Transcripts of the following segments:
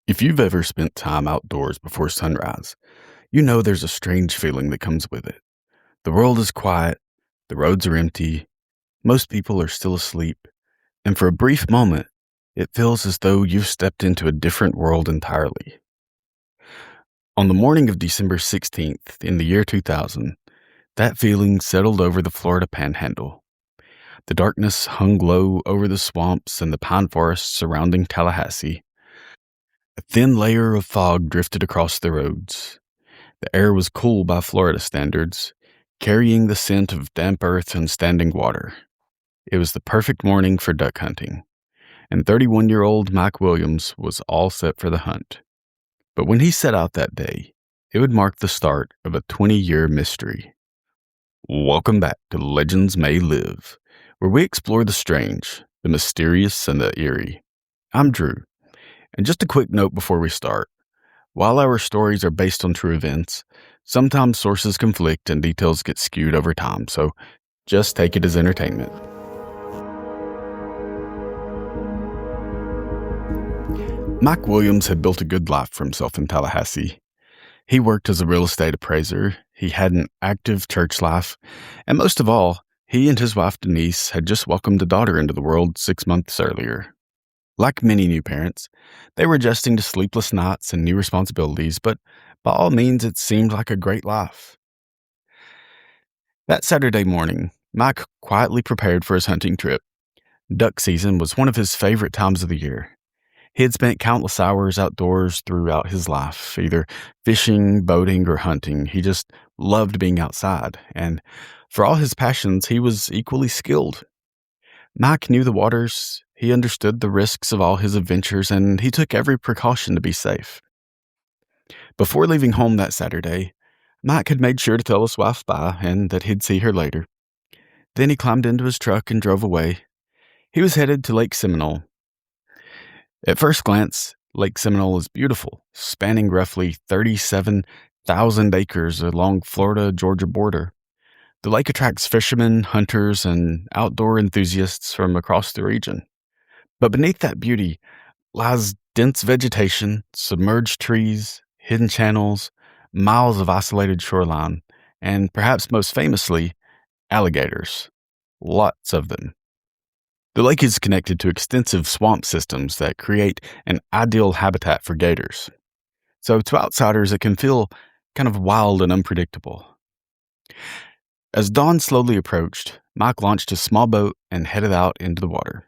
If you've ever spent time outdoors before sunrise, you know there's a strange feeling that comes with it. The world is quiet, the roads are empty, most people are still asleep, and for a brief moment, it feels as though you've stepped into a different world entirely. On the morning of December 16th in the year 2000, that feeling settled over the Florida panhandle. The darkness hung low over the swamps and the pine forests surrounding Tallahassee. A thin layer of fog drifted across the roads. The air was cool by Florida standards, carrying the scent of damp earth and standing water. It was the perfect morning for duck hunting, and 31-year-old Mike Williams was all set for the hunt. But when he set out that day, it would mark the start of a 20-year mystery. Welcome back to Legends May Live, where we explore the strange, the mysterious, and the eerie. I'm Drew, and just a quick note before we start. While our stories are based on true events, sometimes sources conflict and details get skewed over time, so just take it as entertainment. Mike Williams had built a good life for himself in Tallahassee. He worked as a real estate appraiser, he had an active church life, and most of all, he and his wife Denise had just welcomed a daughter into the world 6 months earlier. Like many new parents, they were adjusting to sleepless nights and new responsibilities, but by all means, it seemed like a great life. That Saturday morning, Mike quietly prepared for his hunting trip. Duck season was one of his favorite times of the year. He had spent countless hours outdoors throughout his life, either fishing, boating, or hunting. He just loved being outside, and for all his passions, he was equally skilled. Mike knew the waters, he understood the risks of all his adventures, and he took every precaution to be safe. Before leaving home that Saturday, Mike had made sure to tell his wife bye and that he'd see her later. Then he climbed into his truck and drove away. He was headed to Lake Seminole. At first glance, Lake Seminole is beautiful, spanning roughly 37,000 acres along Florida-Georgia border. The lake attracts fishermen, hunters, and outdoor enthusiasts from across the region. But beneath that beauty lies dense vegetation, submerged trees, hidden channels, miles of isolated shoreline, and perhaps most famously, alligators. Lots of them. The lake is connected to extensive swamp systems that create an ideal habitat for gators. So to outsiders, it can feel kind of wild and unpredictable. As dawn slowly approached, Mike launched his small boat and headed out into the water.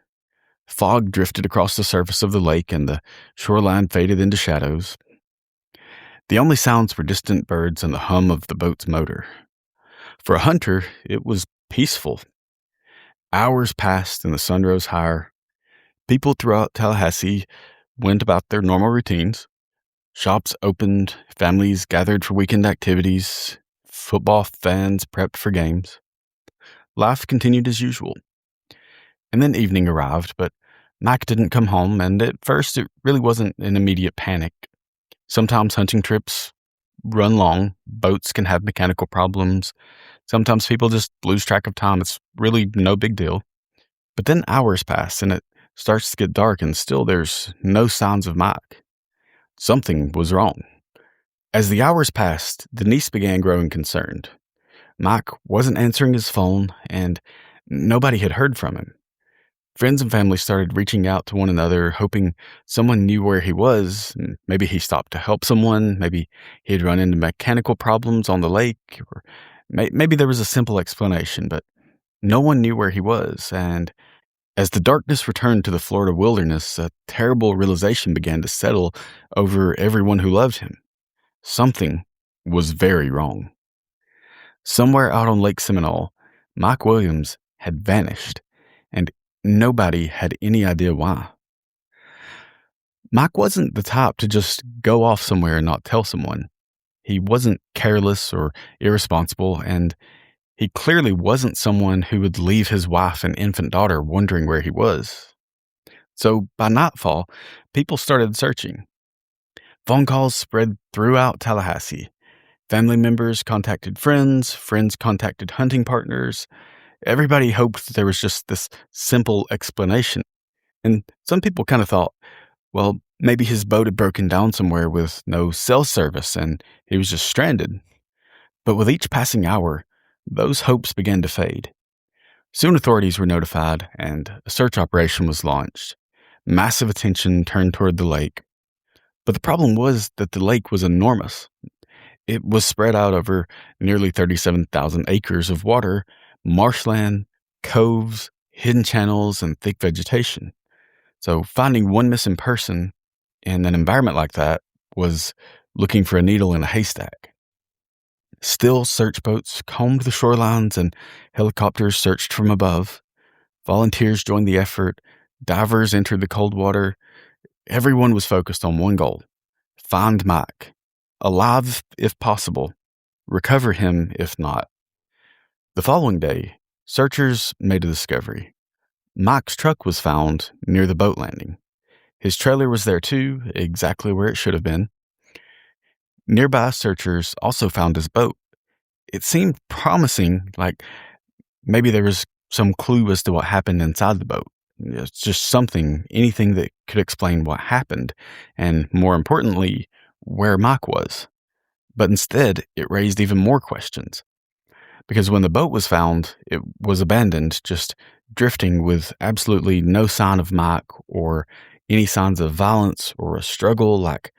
Fog drifted across the surface of the lake and the shoreline faded into shadows. The only sounds were distant birds and the hum of the boat's motor. For a hunter, it was peaceful. Hours passed and the sun rose higher. People throughout Tallahassee went about their normal routines. Shops opened, families gathered for weekend activities, football fans prepped for games. Life continued as usual. And then evening arrived, but Mike didn't come home, and at first it really wasn't an immediate panic. Sometimes hunting trips run long, boats can have mechanical problems, sometimes people just lose track of time. It's really no big deal. But then hours pass, and it starts to get dark, and still there's no signs of Mike. Something was wrong. As the hours passed, Denise began growing concerned. Mike wasn't answering his phone, and nobody had heard from him. Friends and family started reaching out to one another, hoping someone knew where he was. Maybe he stopped to help someone. Maybe he had run into mechanical problems on the lake. Or maybe there was a simple explanation, but no one knew where he was. And as the darkness returned to the Florida wilderness, a terrible realization began to settle over everyone who loved him. Something was very wrong. Somewhere out on Lake Seminole, Mike Williams had vanished, and nobody had any idea why. Mike wasn't the type to just go off somewhere and not tell someone. He wasn't careless or irresponsible, and he clearly wasn't someone who would leave his wife and infant daughter wondering where he was. So by nightfall, people started searching. Phone calls spread throughout Tallahassee. Family members contacted friends, friends contacted hunting partners. Everybody hoped that there was just this simple explanation. And some people kind of thought, well, Maybe his boat had broken down somewhere with no cell service and he was just stranded. But with each passing hour, those hopes began to fade. Soon authorities were notified and a search operation was launched. Massive attention turned toward the lake. But the problem was that the lake was enormous. It was spread out over nearly 37,000 acres of water, marshland, coves, hidden channels, and thick vegetation. So finding one missing person in an environment like that was looking for a needle in a haystack. Still, search boats combed the shorelines and helicopters searched from above. Volunteers joined the effort. Divers entered the cold water. Everyone was focused on one goal: find Mike. Alive if possible. Recover him if not. The following day, searchers made a discovery. Mike's truck was found near the boat landing. His trailer was there too, exactly where it should have been. Nearby searchers also found his boat. It seemed promising, like maybe there was some clue as to what happened inside the boat. It's just something, anything that could explain what happened, and more importantly, where Mike was. But instead, it raised even more questions. Because when the boat was found, it was abandoned, just drifting with absolutely no sign of Mike or any signs of violence or a struggle. It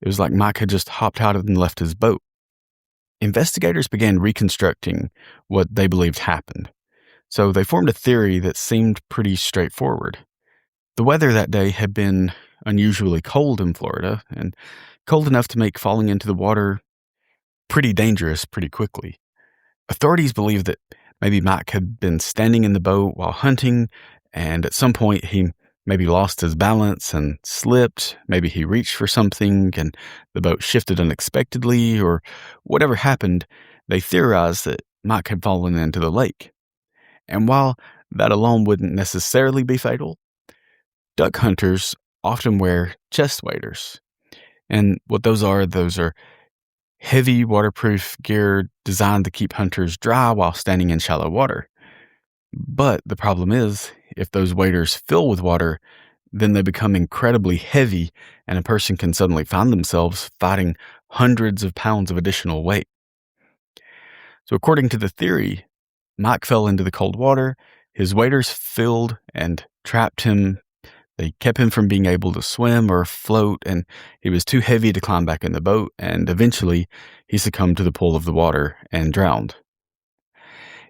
was like Mike had just hopped out and left his boat. Investigators began reconstructing what they believed happened. So they formed a theory that seemed pretty straightforward. The weather that day had been unusually cold in Florida, and cold enough to make falling into the water pretty dangerous pretty quickly. Authorities believed that maybe Mike had been standing in the boat while hunting, and at some point he maybe lost his balance and slipped. Maybe he reached for something and the boat shifted unexpectedly, or whatever happened, they theorized that Mike had fallen into the lake. And while that alone wouldn't necessarily be fatal, duck hunters often wear chest waders. And what those are heavy waterproof gear designed to keep hunters dry while standing in shallow water. But the problem is, if those waders fill with water, then they become incredibly heavy and a person can suddenly find themselves fighting hundreds of pounds of additional weight. So according to the theory, Mike fell into the cold water, his waders filled and trapped him. They kept him from being able to swim or float, and he was too heavy to climb back in the boat, and eventually he succumbed to the pull of the water and drowned.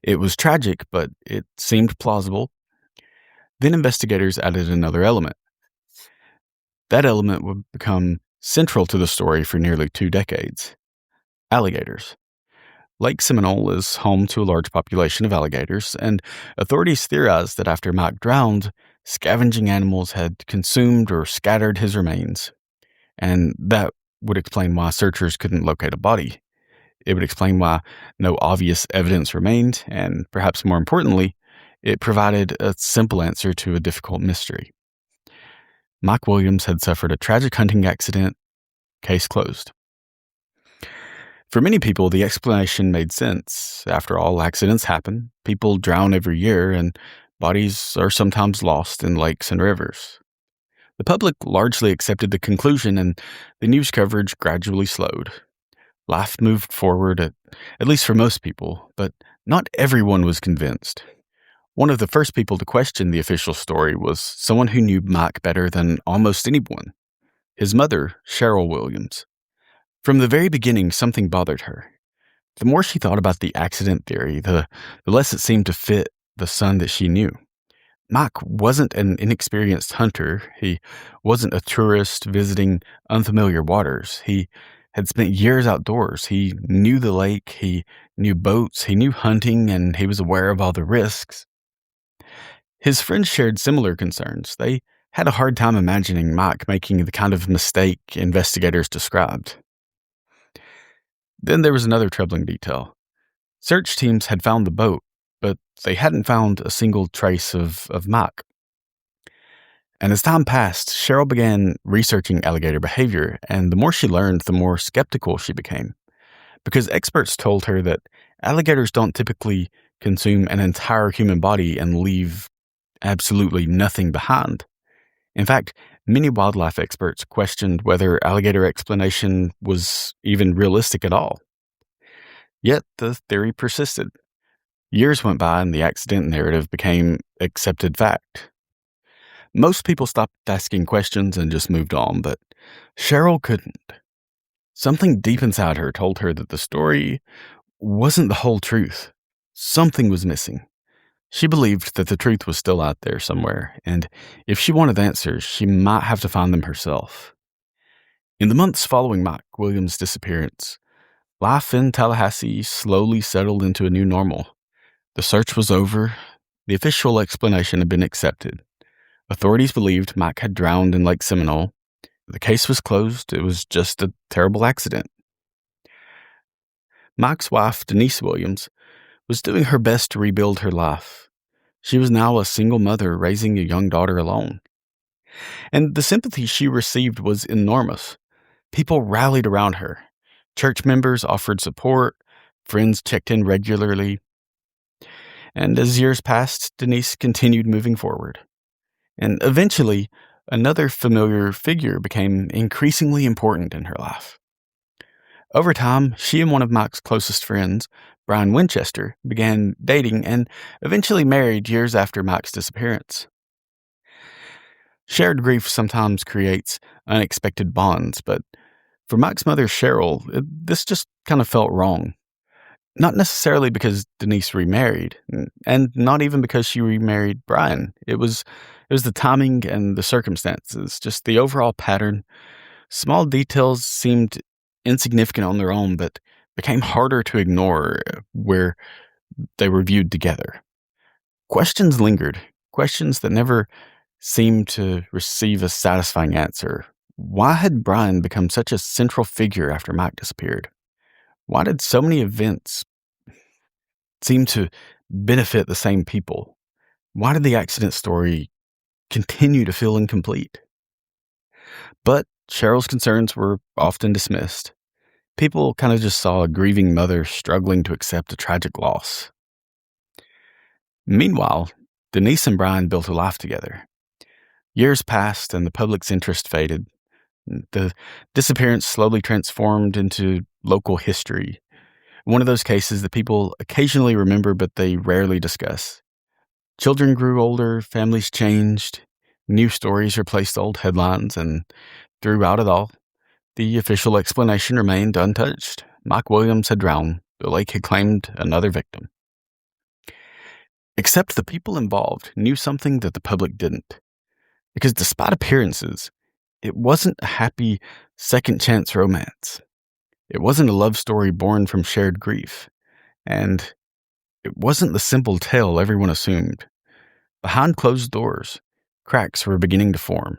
It was tragic, but it seemed plausible. Then investigators added another element. That element would become central to the story for nearly 2 decades. Alligators. Lake Seminole is home to a large population of alligators, and authorities theorized that after Mike drowned, scavenging animals had consumed or scattered his remains. And that would explain why searchers couldn't locate a body. It would explain why no obvious evidence remained, and perhaps more importantly, it provided a simple answer to a difficult mystery. Mike Williams had suffered a tragic hunting accident. Case closed. For many people, the explanation made sense. After all, accidents happen. People drown every year, and bodies are sometimes lost in lakes and rivers. The public largely accepted the conclusion, and the news coverage gradually slowed. Life moved forward, at least for most people, but not everyone was convinced. One of the first people to question the official story was someone who knew Mike better than almost anyone, his mother, Cheryl Williams. From the very beginning, something bothered her. The more she thought about the accident theory, the less it seemed to fit the son that she knew. Mike wasn't an inexperienced hunter. He wasn't a tourist visiting unfamiliar waters. He had spent years outdoors. He knew the lake, he knew boats, he knew hunting, and he was aware of all the risks. His friends shared similar concerns. They had a hard time imagining Mike making the kind of mistake investigators described. Then there was another troubling detail. Search teams had found the boat, but they hadn't found a single trace of Mike. And as time passed, Cheryl began researching alligator behavior, and the more she learned, the more skeptical she became. Because experts told her that alligators don't typically consume an entire human body and leave absolutely nothing behind. In fact, Many wildlife experts questioned whether alligator explanation was even realistic at all. Yet the theory persisted. Years went by and the accident narrative became accepted fact. Most people stopped asking questions and just moved on, but Cheryl couldn't. Something deep inside her told her that the story wasn't the whole truth. Something was missing. She believed that the truth was still out there somewhere, and if she wanted answers, she might have to find them herself. In the months following Mike Williams' disappearance, life in Tallahassee slowly settled into a new normal. The search was over. The official explanation had been accepted. Authorities believed Mike had drowned in Lake Seminole. The case was closed. It was just a terrible accident. Mike's wife, Denise Williams, was doing her best to rebuild her life. She was now a single mother raising a young daughter alone. And the sympathy she received was enormous. People rallied around her. Church members offered support. Friends checked in regularly. And as years passed, Denise continued moving forward. And eventually, another familiar figure became increasingly important in her life. Over time, she and one of Mike's closest friends, Brian Winchester, began dating and eventually married years after Mike's disappearance. Shared grief sometimes creates unexpected bonds, but for Mike's mother, Cheryl, this just kind of felt wrong. Not necessarily because Denise remarried, and not even because she remarried Brian. It was the timing and the circumstances, just the overall pattern. Small details seemed insignificant on their own, but became harder to ignore where they were viewed together. Questions lingered, questions that never seemed to receive a satisfying answer. Why had Brian become such a central figure after Mike disappeared? Why did so many events seem to benefit the same people? Why did the accident story continue to feel incomplete? But Cheryl's concerns were often dismissed. People kind of just saw a grieving mother struggling to accept a tragic loss. Meanwhile, Denise and Brian built a life together. Years passed and the public's interest faded. The disappearance slowly transformed into local history. One of those cases that people occasionally remember but they rarely discuss. Children grew older, families changed, new stories replaced old headlines, and throughout it all, the official explanation remained untouched. Mike Williams had drowned. The lake had claimed another victim. Except the people involved knew something that the public didn't. Because despite appearances, it wasn't a happy second chance romance. It wasn't a love story born from shared grief. And it wasn't the simple tale everyone assumed. Behind closed doors, cracks were beginning to form.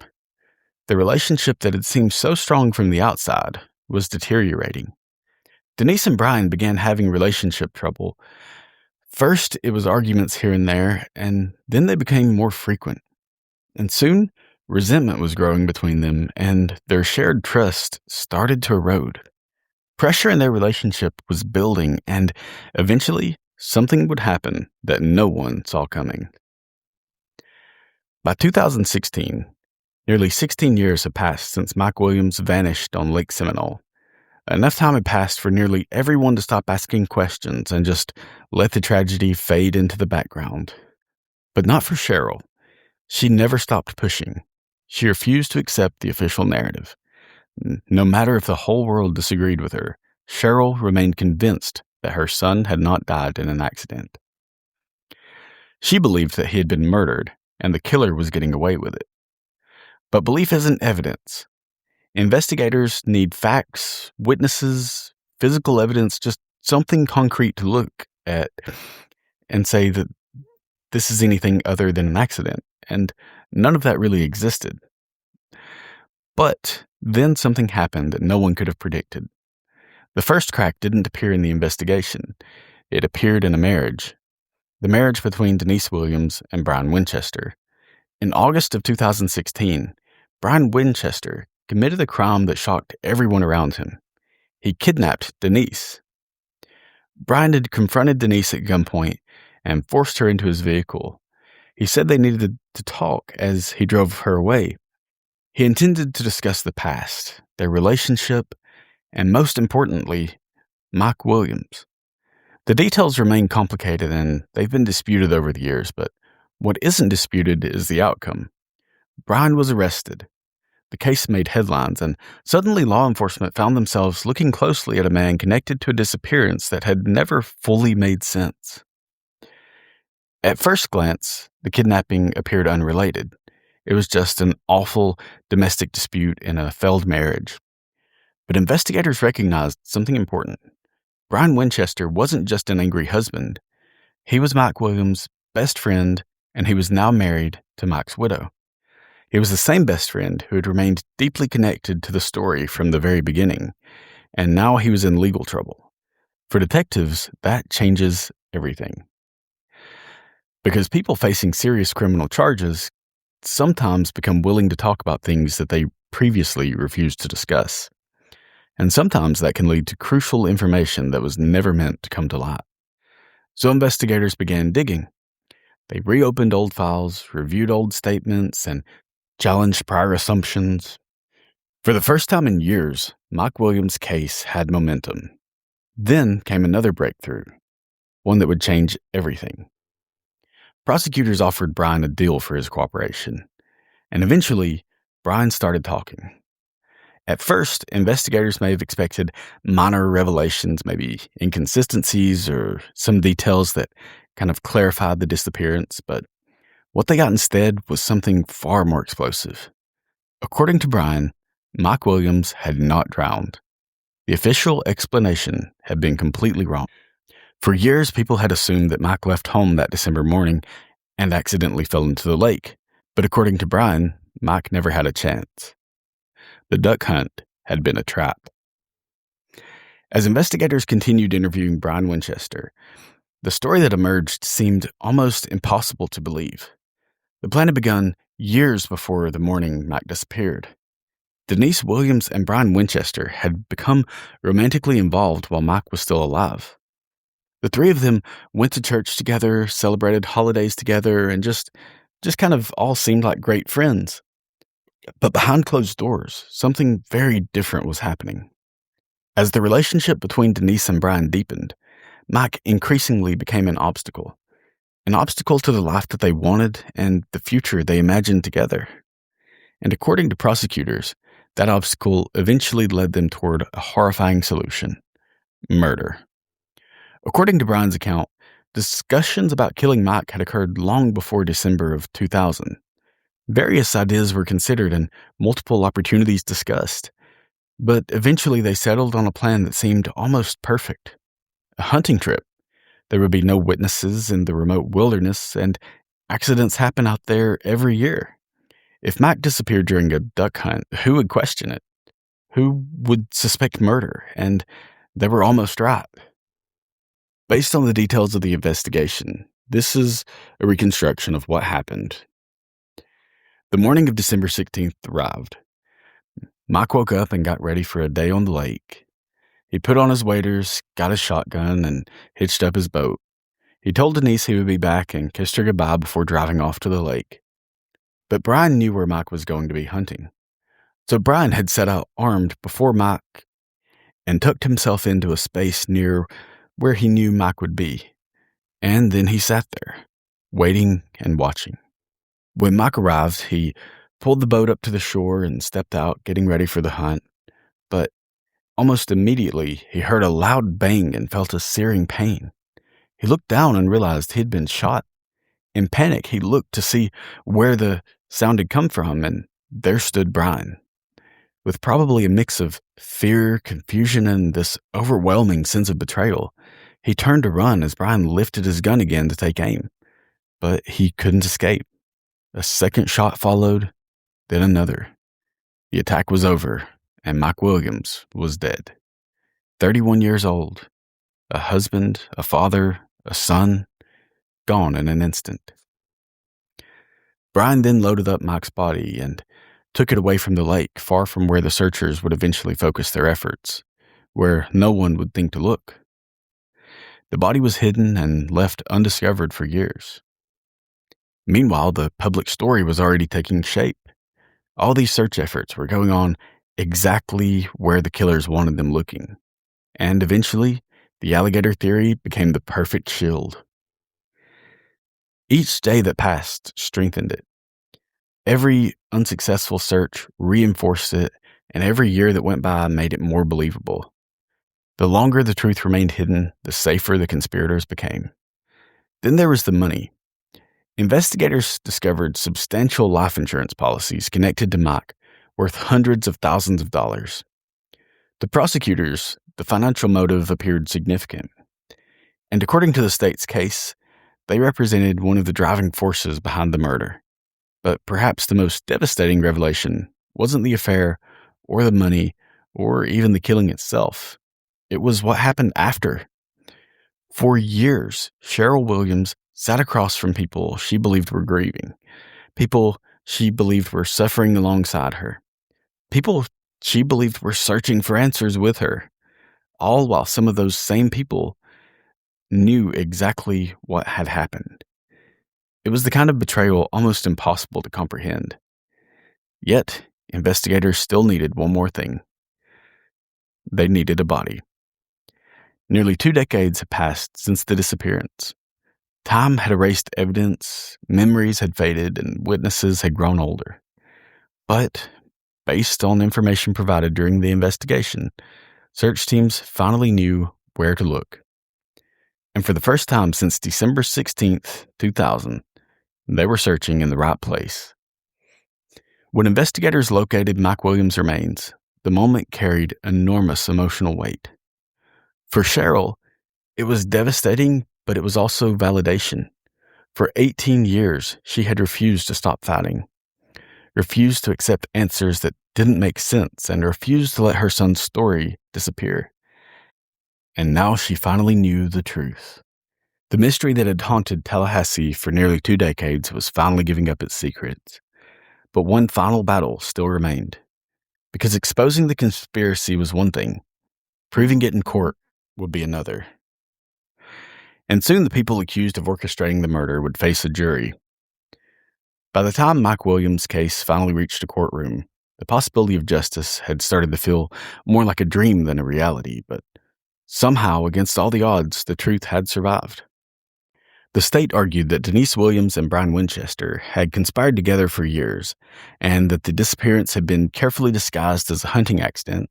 The relationship that had seemed so strong from the outside was deteriorating. Denise and Brian began having relationship trouble. First, it was arguments here and there, and then they became more frequent. And soon, resentment was growing between them, and their shared trust started to erode. Pressure in their relationship was building, and eventually, something would happen that no one saw coming. By 2016, nearly 16 years had passed since Mike Williams vanished on Lake Seminole. Enough time had passed for nearly everyone to stop asking questions and just let the tragedy fade into the background. But not for Cheryl. She never stopped pushing. She refused to accept the official narrative. No matter if the whole world disagreed with her, Cheryl remained convinced that her son had not died in an accident. She believed that he had been murdered and the killer was getting away with it. But belief isn't evidence. Investigators need facts, witnesses, physical evidence, just something concrete to look at and say that this is anything other than an accident. And none of that really existed. But then something happened that no one could have predicted. The first crack didn't appear in the investigation. It appeared in a marriage. The marriage between Denise Williams and Brian Winchester. In August of 2016, Brian Winchester committed a crime that shocked everyone around him. He kidnapped Denise. Brian had confronted Denise at gunpoint and forced her into his vehicle. He said they needed to talk as he drove her away. He intended to discuss the past, their relationship, and most importantly, Mike Williams. The details remain complicated and they've been disputed over the years, but what isn't disputed is the outcome. Brian was arrested. The case made headlines, and suddenly law enforcement found themselves looking closely at a man connected to a disappearance that had never fully made sense. At first glance, the kidnapping appeared unrelated. It was just an awful domestic dispute in a failed marriage. But investigators recognized something important. Brian Winchester wasn't just an angry husband. He was Mike Williams' best friend, and he was now married to Mike's widow. He was the same best friend who had remained deeply connected to the story from the very beginning, and now he was in legal trouble. For detectives, that changes everything. Because people facing serious criminal charges sometimes become willing to talk about things that they previously refused to discuss. And sometimes that can lead to crucial information that was never meant to come to light. So investigators began digging. They reopened old files, reviewed old statements, and challenged prior assumptions. For the first time in years, Mike Williams' case had momentum. Then came another breakthrough, one that would change everything. Prosecutors offered Brian a deal for his cooperation, and eventually, Brian started talking. At first, investigators may have expected minor revelations, maybe inconsistencies or some details that kind of clarified the disappearance, but what they got instead was something far more explosive. According to Brian, Mike Williams had not drowned. The official explanation had been completely wrong. For years, people had assumed that Mike left home that December morning and accidentally fell into the lake. But according to Brian, Mike never had a chance. The duck hunt had been a trap. As investigators continued interviewing Brian Winchester, the story that emerged seemed almost impossible to believe. The plan had begun years before the morning Mike disappeared. Denise Williams and Brian Winchester had become romantically involved while Mike was still alive. The three of them went to church together, celebrated holidays together, and just kind of all seemed like great friends. But behind closed doors, something very different was happening. As the relationship between Denise and Brian deepened, Mike increasingly became an obstacle to the life that they wanted and the future they imagined together. And according to prosecutors, that obstacle eventually led them toward a horrifying solution: murder. According to Brian's account, discussions about killing Mike had occurred long before December of 2000. Various ideas were considered and multiple opportunities discussed, but eventually they settled on a plan that seemed almost perfect: a hunting trip. There would be no witnesses in the remote wilderness, and accidents happen out there every year. If Mike disappeared during a duck hunt, who would question it? Who would suspect murder? And they were almost right. Based on the details of the investigation, this is a reconstruction of what happened. The morning of December 16th arrived. Mike woke up and got ready for a day on the lake. He put on his waders, got his shotgun, and hitched up his boat. He told Denise he would be back and kissed her goodbye before driving off to the lake. But Brian knew where Mike was going to be hunting. So Brian had set out armed before Mike and tucked himself into a space near where he knew Mike would be. And then he sat there, waiting and watching. When Mike arrived, he pulled the boat up to the shore and stepped out, getting ready for the hunt. But almost immediately, he heard a loud bang and felt a searing pain. He looked down and realized he'd been shot. In panic, he looked to see where the sound had come from, and there stood Brian. With probably a mix of fear, confusion, and this overwhelming sense of betrayal, he turned to run as Brian lifted his gun again to take aim. But he couldn't escape. A second shot followed, then another. The attack was over, and Mike Williams was dead. 31 years old, a husband, a father, a son, gone in an instant. Brian then loaded up Mike's body and took it away from the lake, far from where the searchers would eventually focus their efforts, where no one would think to look. The body was hidden and left undiscovered for years. Meanwhile, the public story was already taking shape. All these search efforts were going on exactly where the killers wanted them looking. And eventually, the alligator theory became the perfect shield. Each day that passed strengthened it. Every unsuccessful search reinforced it, and every year that went by made it more believable. The longer the truth remained hidden, the safer the conspirators became. Then there was the money. Investigators discovered substantial life insurance policies connected to Mike, worth hundreds of thousands of dollars. To prosecutors, the financial motive appeared significant. And according to the state's case, they represented one of the driving forces behind the murder. But perhaps the most devastating revelation wasn't the affair, or the money, or even the killing itself. It was what happened after. For years, Cheryl Williams sat across from people she believed were grieving, people she believed were suffering alongside her, people she believed were searching for answers with her, all while some of those same people knew exactly what had happened. It was the kind of betrayal almost impossible to comprehend. Yet, investigators still needed one more thing. They needed a body. Nearly 2 decades had passed since the disappearance. Time had erased evidence, memories had faded, and witnesses had grown older. But, based on information provided during the investigation, search teams finally knew where to look. And for the first time since December 16th, 2000, they were searching in the right place. When investigators located Mike Williams' remains, the moment carried enormous emotional weight. For Cheryl, it was devastating, but it was also validation. For 18 years, she had refused to stop fighting, refused to accept answers that didn't make sense, and refused to let her son's story disappear. And now she finally knew the truth. The mystery that had haunted Tallahassee for nearly 2 decades was finally giving up its secrets. But one final battle still remained. Because exposing the conspiracy was one thing, proving it in court would be another. And soon the people accused of orchestrating the murder would face a jury. By the time Mike Williams' case finally reached a courtroom, the possibility of justice had started to feel more like a dream than a reality, but somehow, against all the odds, the truth had survived. The state argued that Denise Williams and Brian Winchester had conspired together for years, and that the disappearance had been carefully disguised as a hunting accident.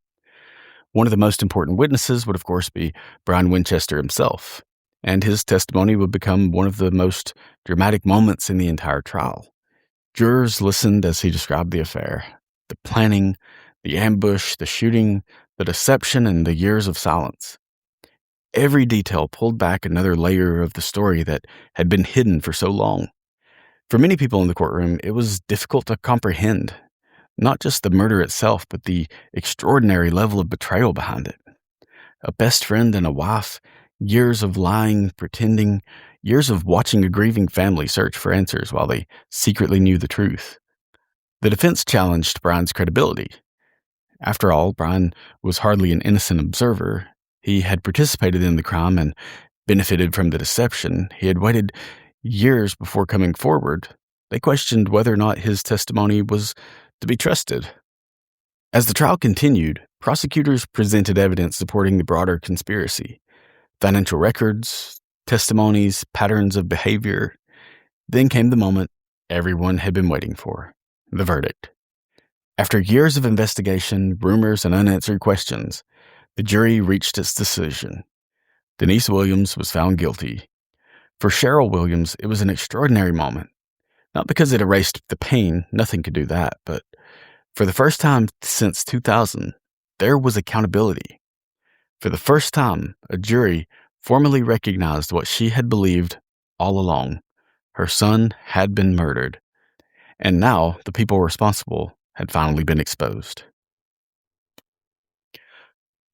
One of the most important witnesses would, of course, be Brian Winchester himself, and his testimony would become one of the most dramatic moments in the entire trial. Jurors listened as he described the affair, the planning, the ambush, the shooting, the deception, and the years of silence. Every detail pulled back another layer of the story that had been hidden for so long. For many people in the courtroom, it was difficult to comprehend, not just the murder itself, but the extraordinary level of betrayal behind it. A best friend and a wife, years of lying, pretending, years of watching a grieving family search for answers while they secretly knew the truth. The defense challenged Brian's credibility. After all, Brian was hardly an innocent observer. He had participated in the crime and benefited from the deception. He had waited years before coming forward. They questioned whether or not his testimony was to be trusted. As the trial continued, prosecutors presented evidence supporting the broader conspiracy. Financial records, testimonies, patterns of behavior. Then came the moment everyone had been waiting for, the verdict. After years of investigation, rumors, and unanswered questions, the jury reached its decision. Denise Williams was found guilty. For Cheryl Williams, it was an extraordinary moment. Not because it erased the pain, nothing could do that, but for the first time since 2000, there was accountability. For the first time, a jury formally recognized what she had believed all along. Her son had been murdered. And now the people responsible had finally been exposed.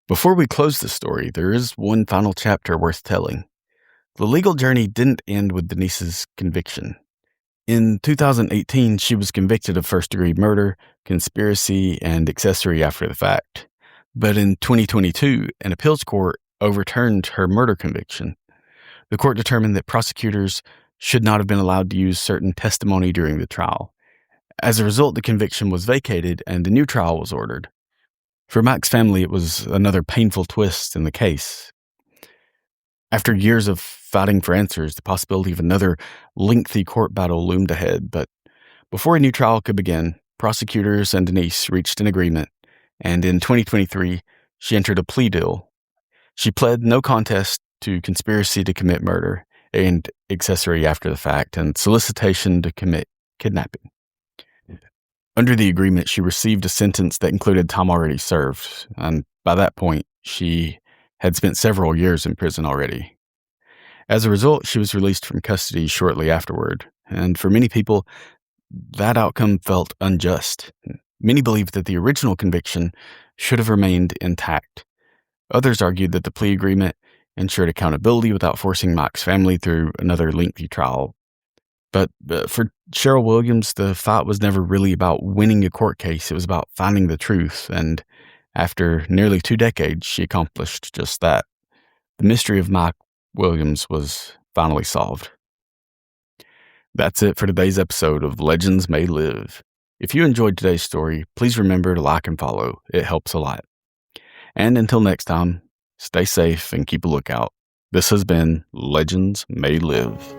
Before we close the story, there is one final chapter worth telling. The legal journey didn't end with Denise's conviction. In 2018, she was convicted of first-degree murder, conspiracy, and accessory after the fact. But in 2022, an appeals court overturned her murder conviction. The court determined that prosecutors should not have been allowed to use certain testimony during the trial. As a result, the conviction was vacated and a new trial was ordered. For Mac's family, it was another painful twist in the case. After years of fighting for answers, the possibility of another lengthy court battle loomed ahead. But before a new trial could begin, prosecutors and Denise reached an agreement, and in 2023, she entered a plea deal. She pled no contest to conspiracy to commit murder and accessory after the fact and solicitation to commit kidnapping. Under the agreement, she received a sentence that included time already served, and by that point, she had spent several years in prison already. As a result, she was released from custody shortly afterward, and for many people, that outcome felt unjust. Many believed that the original conviction should have remained intact. Others argued that the plea agreement ensured accountability without forcing Mac's family through another lengthy trial. But for Cheryl Williams, the fight was never really about winning a court case. It was about finding the truth, and after nearly 2 decades, she accomplished just that. The mystery of Mac Williams was finally solved. That's it for today's episode of Legends May Live. If you enjoyed today's story, please remember to like and follow. It helps a lot. And until next time, stay safe and keep a lookout. This has been Legends May Live.